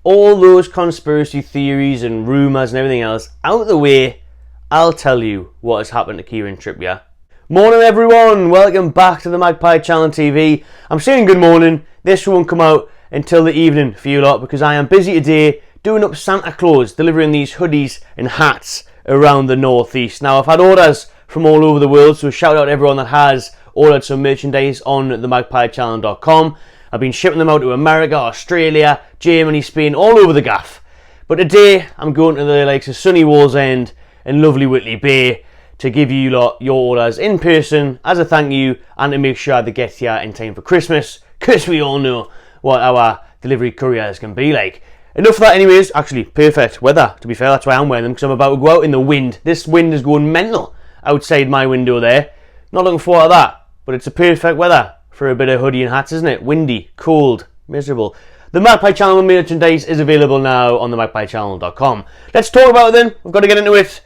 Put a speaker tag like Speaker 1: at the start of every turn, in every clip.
Speaker 1: all those conspiracy theories and rumours and everything else out of the way, I'll tell you what has happened to Kieran Trippier. Morning everyone, welcome back to the Magpie Channel TV. I'm saying good morning, this won't come out until the evening for you lot because I am busy today doing up Santa Claus, delivering these hoodies and hats around the northeast. Now I've had orders from all over the world, so shout out to everyone that has ordered some merchandise on themagpiechannel.com. I've been shipping them out to America, Australia, Germany, Spain, all over the gaff. But today I'm going to the likes of sunny Wallsend and lovely Whitley Bay to give you lot your orders in person as a thank you and to make sure they get here in time for Christmas, because we all know what our delivery couriers can be like. Enough of that anyways. Actually, perfect weather, to be fair, that's why I'm wearing them, because I'm about to go out in the wind. This wind is going mental outside my window there. Not looking forward to that, but it's a perfect weather for a bit of hoodie and hats, isn't it? Windy, cold, miserable. The Magpie Channel merchandise is available now on themagpiechannel.com. Let's talk about it then. I've got to get into it.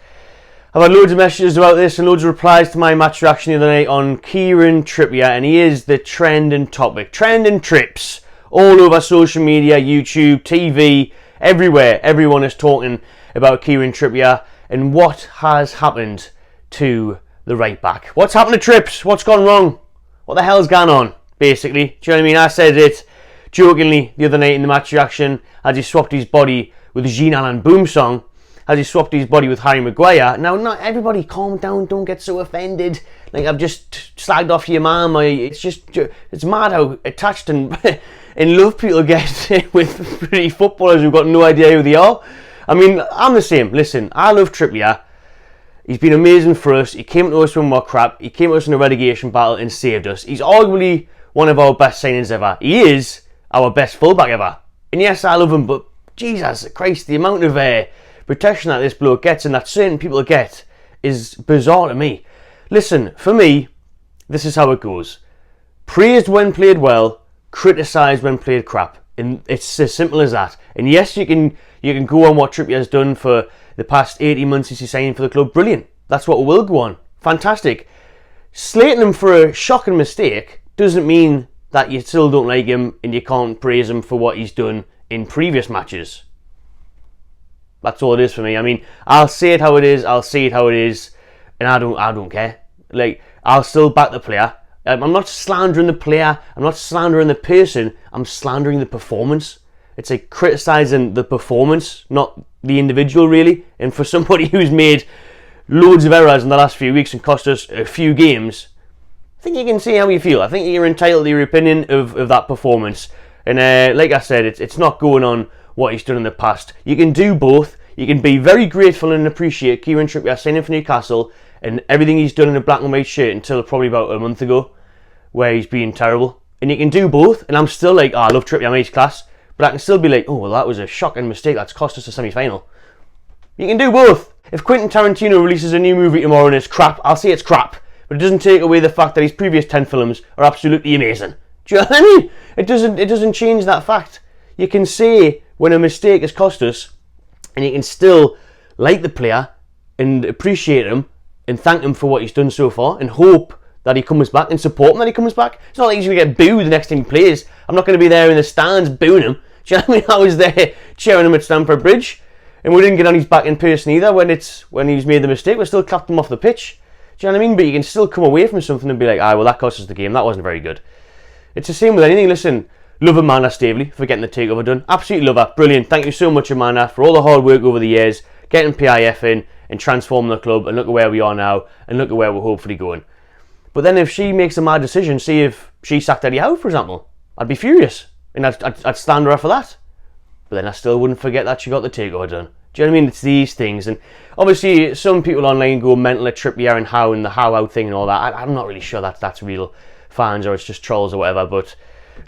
Speaker 1: I've had loads of messages about this and loads of replies to my match reaction the other night on Kieran Trippier, and he is the trending topic. Trending trips all over social media, YouTube, TV, everywhere. Everyone is talking about Kieran Trippier and what has happened to the right back. What's happened to Trips? What's gone wrong? What the hell's gone on, basically? Do you know what I mean? I said it jokingly the other night in the match reaction as he swapped his body with Jean Allen Boomsong, as he swapped his body with Harry Maguire. Now, not everybody, calm down, don't get so offended. Like, I've just slagged off your mum. It's mad how attached and in love people get with pretty footballers who've got no idea who they are. I mean, I'm the same. Listen, I love Trippier. He's been amazing for us. He came to us when we were crap. He came to us in a relegation battle and saved us. He's arguably one of our best signings ever. He is our best fullback ever. And yes, I love him, but Jesus Christ, the amount of protection that this bloke gets and that certain people get is bizarre to me. Listen, for me, this is how it goes. Praised when played well, criticised when played crap. And it's as simple as that. And yes, you can go on what Trippier has done for the past 18 months since he signed for the club. Brilliant. That's what we'll go on. Fantastic. Slating him for a shocking mistake doesn't mean that you still don't like him and you can't praise him for what he's done in previous matches. That's all it is for me. I mean, I'll say it how it is, I'll say it how it is, and I don't care. Like, I'll still back the player. I'm not slandering the player, I'm not slandering the person, I'm slandering the performance. It's like criticising the performance, not the individual, really. And for somebody who's made loads of errors in the last few weeks and cost us a few games, I think you can see how you feel. I think you're entitled to your opinion of that performance. And like I said, it's not going on what he's done in the past. You can do both. You can be very grateful and appreciate Kieran Trippier signing for Newcastle and everything he's done in a black and white shirt until probably about a month ago, where he's been terrible. And you can do both. And I'm still like, I love Trippier, he's class. But I can still be like, oh, well, that was a shocking mistake. That's cost us a semi-final. You can do both. If Quentin Tarantino releases a new movie tomorrow and it's crap, I'll say it's crap. But it doesn't take away the fact that his previous 10 films are absolutely amazing. Do you know what I mean? It doesn't change that fact. You can say when a mistake has cost us, and you can still like the player and appreciate him and thank him for what he's done so far and hope that he comes back and support him that he comes back. It's not like he's going to get booed the next time he plays. I'm not going to be there in the stands booing him. Do you know what I mean? I was there cheering him at Stamford Bridge, and we didn't get on his back in person either when he's made the mistake. We still clapped him off the pitch. Do you know what I mean? But you can still come away from something and be like, well, that cost us the game. That wasn't very good. It's the same with anything. Listen, love Amanda Staveley for getting the takeover done. Absolutely love her. Brilliant. Thank you so much, Amanda, for all the hard work over the years, getting PIF in and transforming the club, and look at where we are now, and look at where we're hopefully going. But then if she makes a mad decision, see if she sacked Eddie Howe, for example, I'd be furious. And I'd stand her for that. But then I still wouldn't forget that she got the takeover done. Do you know what I mean? It's these things. And obviously, some people online go mental at Trippier and Howe and the Howe out thing and all that. I'm not really sure that's real fans or it's just trolls or whatever. But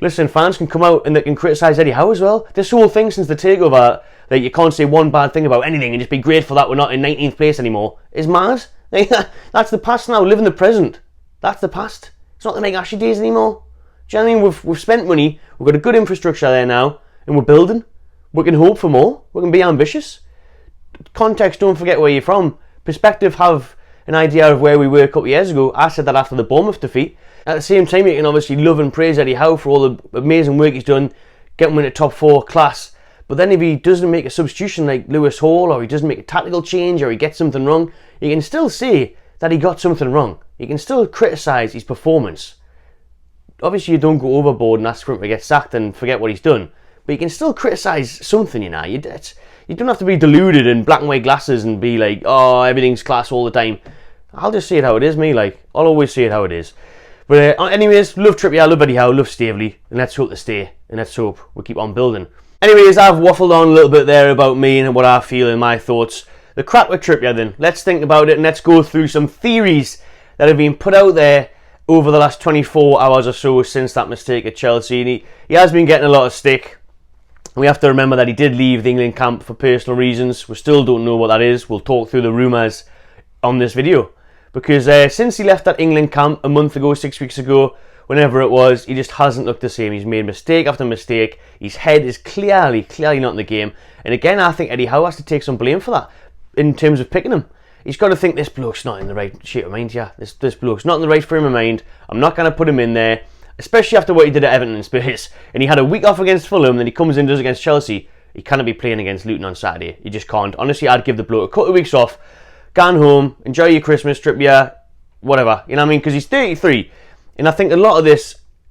Speaker 1: listen, fans can come out and they can criticise Eddie Howe as well. This whole thing since the takeover, that you can't say one bad thing about anything and just be grateful that we're not in 19th place anymore, is mad. That's the past now. Live in the present. That's the past. It's not the Make Ashley days anymore. Do you know what I mean? We've spent money. We've got a good infrastructure there now, and we're building. We can hope for more. We can be ambitious. Context, don't forget where you're from. Perspective, have an idea of where we were a couple of years ago. I said that after the Bournemouth defeat. At the same time, you can obviously love and praise Eddie Howe for all the amazing work he's done, getting into top 4 class. But then if he doesn't make a substitution like Lewis Hall, or he doesn't make a tactical change, or he gets something wrong, you can still say that he got something wrong. You can still criticise his performance. Obviously you don't go overboard and ask for him to get sacked and forget what he's done. But you can still criticise something, you know. You don't have to be deluded in black and white glasses and be like, oh, everything's class all the time. I'll just say it how it is, me. Like, I'll always say it how it is. But anyways, love Trippier, love Eddie Howe, love Staveley, and let's hope to stay, and let's hope we keep on building. Anyways, I've waffled on a little bit there about me and what I feel and my thoughts. The crack with Trippier then. Let's think about it and let's go through some theories that have been put out there over the last 24 hours or so since that mistake at Chelsea. And he has been getting a lot of stick. We have to remember that he did leave the England camp for personal reasons. We still don't know what that is. We'll talk through the rumours on this video. Because since he left that England camp a month ago, 6 weeks ago, whenever it was, he just hasn't looked the same. He's made mistake after mistake. His head is clearly not in the game. And again, I think Eddie Howe has to take some blame for that in terms of picking him. He's got to think this bloke's not in the right shape of mind. Yeah, this bloke's not in the right frame of mind. I'm not going to put him in there, especially after what he did at Everton and Spurs. And he had a week off against Fulham, then he comes in and does against Chelsea. He cannot be playing against Luton on Saturday. You just can't. Honestly, I'd give the bloke a couple of weeks off. Gone home, enjoy your Christmas, Trippier, whatever. You know what I mean? Because he's 33. And I think a lot of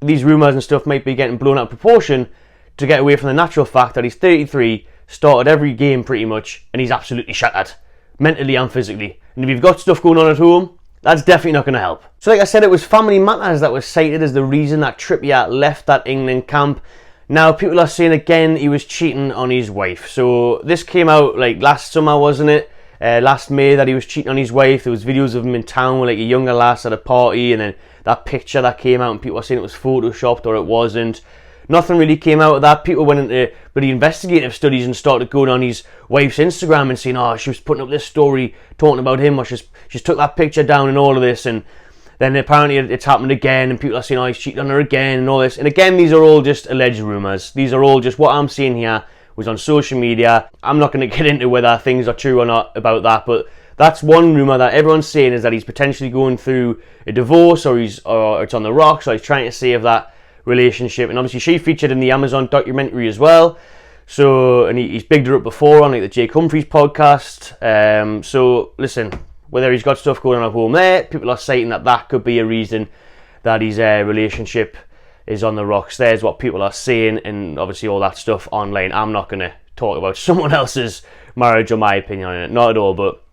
Speaker 1: these rumours and stuff might be getting blown out of proportion to get away from the natural fact that he's 33, started every game pretty much, and he's absolutely shattered. Mentally and physically. And if you've got stuff going on at home, that's definitely not going to help. So like I said, it was family matters that was cited as the reason that Trippier left that England camp. Now, people are saying again he was cheating on his wife. So this came out like last summer, wasn't it? Last May, that he was cheating on his wife. There was videos of him in town with like a younger lass at a party, and then that picture that came out and people were saying it was photoshopped or it wasn't. Nothing really came out of that. People went into really investigative studies and started going on his wife's Instagram and saying, oh, she was putting up this story talking about him, or she's took that picture down and all of this. And then apparently it's happened again, and people are saying, oh, he's cheated on her again and all this. And again, these are all just alleged rumours. These are all just what I'm seeing here was on social media. I'm not going to get into whether things are true or not about that, but that's one rumour that everyone's saying, is that he's potentially going through a divorce, or it's on the rocks, or he's trying to save that relationship. And obviously she featured in the Amazon documentary as well. So, and he's bigged her up before on like the Jake Humphries podcast. So listen, whether he's got stuff going on at home there, people are citing that could be a reason that his relationship is on the rocks. There's what people are saying, and obviously all that stuff online. I'm not going to talk about someone else's marriage or my opinion on it, not at all, but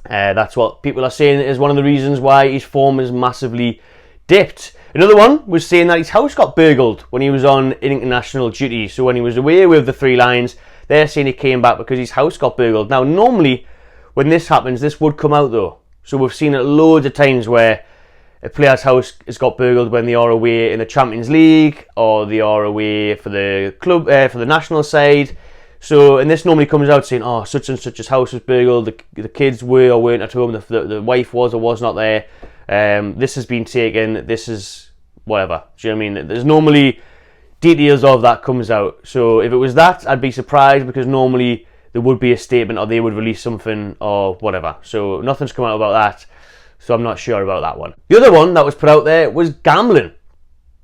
Speaker 1: that's what people are saying is one of the reasons why his form is massively dipped. Another one was saying that his house got burgled when he was on international duty. So when he was away with the Three Lions, they're saying he came back because his house got burgled. Now normally when this happens, this would come out though. So we've seen it loads of times where a player's house has got burgled when they are away in the Champions League, or they are away for the club, for the national side. So, and this normally comes out saying, oh, such and such's house was burgled, the kids were or weren't at home, the wife was or was not there, this has been taken, this is whatever. Do you know what I mean? There's normally details of that comes out. So if it was that, I'd be surprised, because normally there would be a statement or they would release something or whatever. So nothing's come out about that. So I'm not sure about that one. The other one that was put out there was gambling.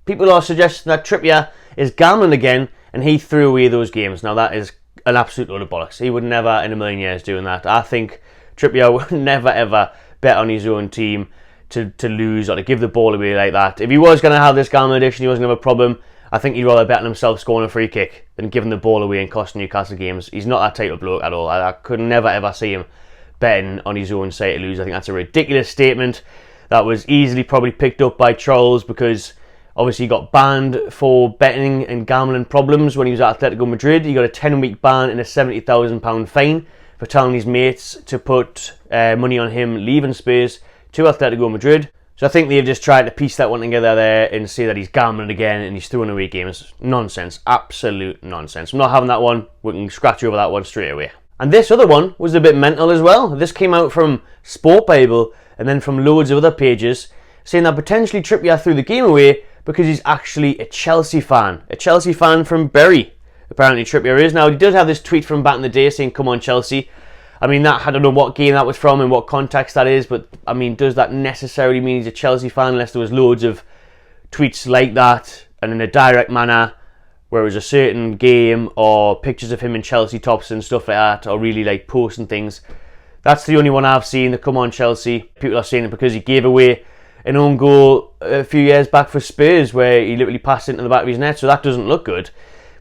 Speaker 1: People are suggesting that Trippier is gambling again and he threw away those games. Now that is an absolute load of bollocks. He would never in a million years doing that. I think Trippier would never ever bet on his own team to lose or to give the ball away like that. If he was going to have this gambling addiction, he wasn't going to have a problem. I think he'd rather bet on himself scoring a free kick than giving the ball away and costing Newcastle games. He's not that type of bloke at all. I could never ever see him betting on his own side to lose. I think that's a ridiculous statement that was easily probably picked up by Charles, because obviously he got banned for betting and gambling problems when he was at Atletico Madrid. He got a 10-week ban and a £70,000 fine for telling his mates to put money on him leaving Spurs to Atletico Madrid. So I think they've just tried to piece that one together there and say that he's gambling again and he's throwing away games. Nonsense. Absolute nonsense. I'm not having that one. We can scratch over that one straight away. And this other one was a bit mental as well. This came out from Sport Bible and then from loads of other pages, saying that potentially Trippier threw the game away because he's actually a Chelsea fan. A Chelsea fan from Bury, apparently Trippier is. Now, he did have this tweet from back in the day saying, come on Chelsea. I mean, that I don't know what game that was from and what context that is, but I mean, does that necessarily mean he's a Chelsea fan unless there was loads of tweets like that and in a direct manner where it was a certain game or pictures of him in Chelsea tops and stuff like that, or really like posting things. That's the only one I've seen that come on Chelsea. People are saying it because he gave away an own goal a few years back for Spurs where he literally passed into the back of his net, so that doesn't look good.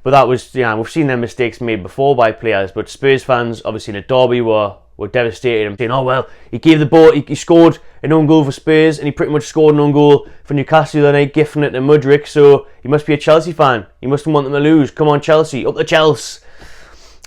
Speaker 1: But that was, we've seen them mistakes made before by players, but Spurs fans, obviously in a derby, were devastated and saying, oh well, he gave the ball, he scored an own goal for Spurs, and he pretty much scored an own goal for Newcastle the other night, gifting it to Mudryk, so he must be a Chelsea fan. He mustn't want them to lose. Come on Chelsea, up the Chelsea.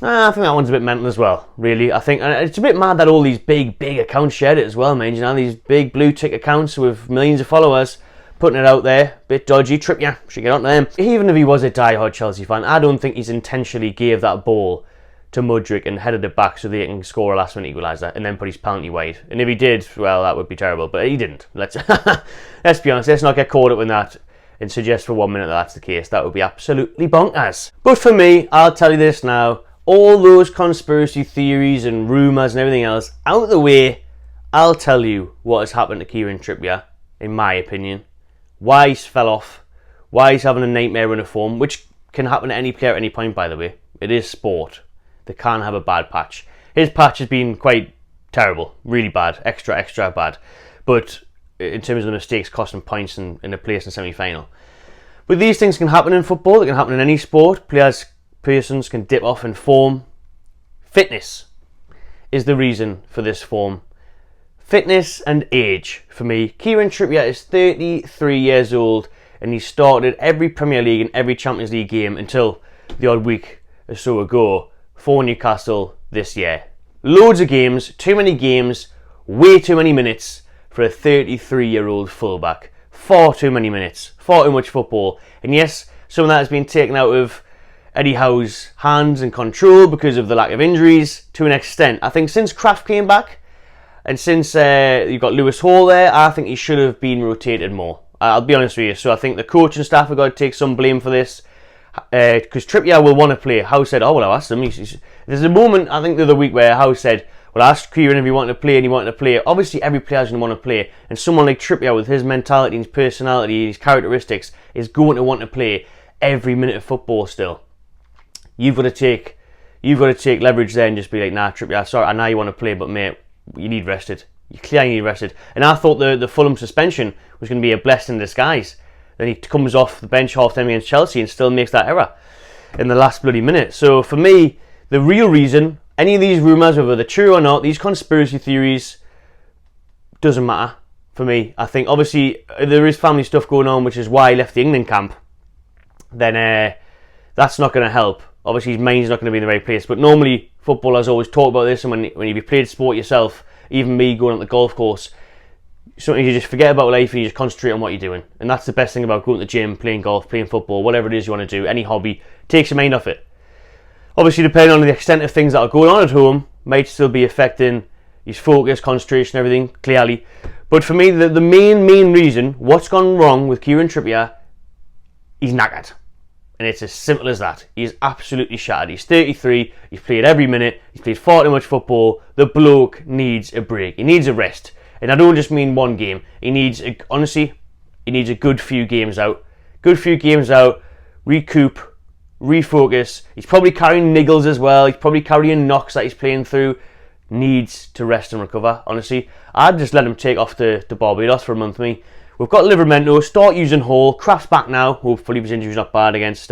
Speaker 1: I think that one's a bit mental as well, really. I think, and it's a bit mad that all these big accounts shared it as well, man. These big blue tick accounts with millions of followers putting it out there. Bit dodgy. Trippier should get on to them. Even if he was a die-hard Chelsea fan, I don't think he's intentionally gave that ball to Mudryk and headed it back so they can score a last-minute equaliser and then put his penalty wide. And if he did, well, that would be terrible. But he didn't. Let's be honest. Let's not get caught up in that and suggest for 1 minute that that's the case. That would be absolutely bonkers. But for me, I'll tell you this now. All those conspiracy theories and rumours and everything else out of the way, I'll tell you what has happened to Kieran Trippier, in my opinion. Why he's fell off, why he's having a nightmare run of form, which can happen to any player at any point, by the way. It is sport. They can have a bad patch. His patch has been quite terrible, really bad, extra bad. But in terms of the mistakes costing points in a place in semi-final. But these things can happen in football, they can happen in any sport. Persons can dip off in form. Fitness is the reason for this form. Fitness and age for me. Kieran Trippier is 33 years old and he started every Premier League and every Champions League game until the odd week or so ago for Newcastle this year. Loads of games, too many games, way too many minutes for a 33-year-old fullback. Far too many minutes, far too much football. And yes, some of that has been taken out of Eddie Howe's hands and control because of the lack of injuries to an extent. I think since Kraft came back and since you've got Lewis Hall there, I think he should have been rotated more. I'll be honest with you. So I think the coaching staff have got to take some blame for this because Trippier will want to play. Howe said, oh, well, I asked him. There's a moment, I think the other week, where Howe said, well, I asked Kieran if he wanted to play and he wanted to play. Obviously, every player's going to want to play. And someone like Trippier with his mentality and his personality and his characteristics is going to want to play every minute of football still. You've got to take leverage there and just be like, nah, Trippier, sorry, I know you want to play, but mate, you need rested. You clearly need rested. And I thought the Fulham suspension was going to be a blessing in disguise. Then he comes off the bench half time against Chelsea and still makes that error in the last bloody minute. So for me, the real reason, any of these rumours, whether they're true or not, these conspiracy theories, doesn't matter for me. I think obviously there is family stuff going on, which is why he left the England camp. Then that's not going to help. Obviously his mind's not going to be in the right place, but normally footballers always talk about this, and when you've played sport yourself, even me going on the golf course, sometimes you just forget about life and you just concentrate on what you're doing. And that's the best thing about going to the gym, playing golf, playing football, whatever it is you want to do, any hobby, takes your mind off it. Obviously depending on the extent of things that are going on at home, might still be affecting his focus, concentration, everything, clearly. But for me, the main reason, what's gone wrong with Kieran Trippier, he's knackered. And it's as simple as that. He's absolutely shattered. He's 33. He's played every minute. He's played far too much football. The bloke needs a break. He needs a rest. And I don't just mean one game. He needs a good few games out. Good few games out. Recoup. Refocus. He's probably carrying niggles as well. He's probably carrying knocks that he's playing through. Needs to rest and recover, honestly. I'd just let him take off to Barbados for a month, me. We've got Livermento, start using Hall. Kraft's back now. Hopefully his injury's not bad against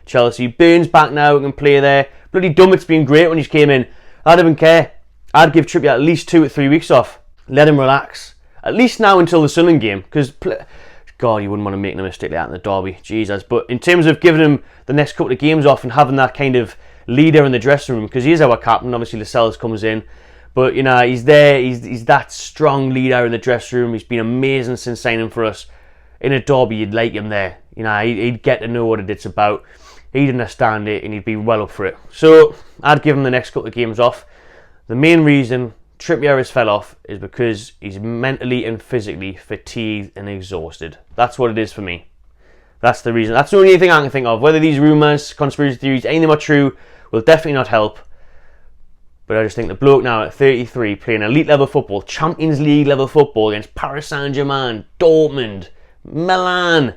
Speaker 1: Chelsea. Burns back now, we can play there. Bloody Dummett's been great when he's came in. I don't even care. I'd give Trippier at least 2 or 3 weeks off. Let him relax. At least now until the Sunderland game. Because, God, you wouldn't want to make a mistake like that in the derby. Jesus. But in terms of giving him the next couple of games off and having that kind of leader in the dressing room, because he is our captain, obviously Lascelles comes in. But, you know, he's there, he's that strong leader in the dressing room. He's been amazing since signing for us. In a derby, you'd like him there. You know, he'd get to know what it's about. He'd understand it, and he'd be well up for it. So, I'd give him the next couple of games off. The main reason Trippier has fell off is because he's mentally and physically fatigued and exhausted. That's what it is for me. That's the reason. That's the only thing I can think of. Whether these rumours, conspiracy theories, any of them are true, will definitely not help. But I just think the bloke now at 33 playing elite level football, Champions League level football against Paris Saint-Germain, Dortmund, Milan,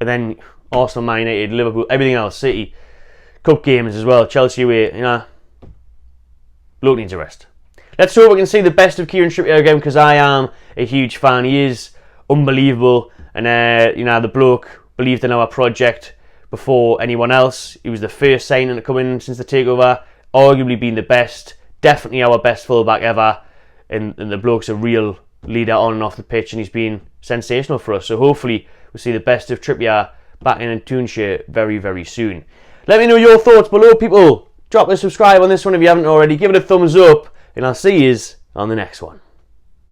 Speaker 1: and then Arsenal, Man United, Liverpool, everything else, City, cup games as well, Chelsea away, bloke needs a rest. Let's hope we can see the best of Kieran Trippier again, because I am a huge fan. He is unbelievable, and the bloke believed in our project before anyone else. He was the first signing to come in since the takeover, arguably being the best, definitely our best fullback ever, and the bloke's a real leader on and off the pitch, and he's been sensational for us. So hopefully we'll see the best of Trippier back in Tunisia very, very soon. Let me know your thoughts below, people. Drop a subscribe on this one if you haven't already. Give it a thumbs up, and I'll see you on the next one.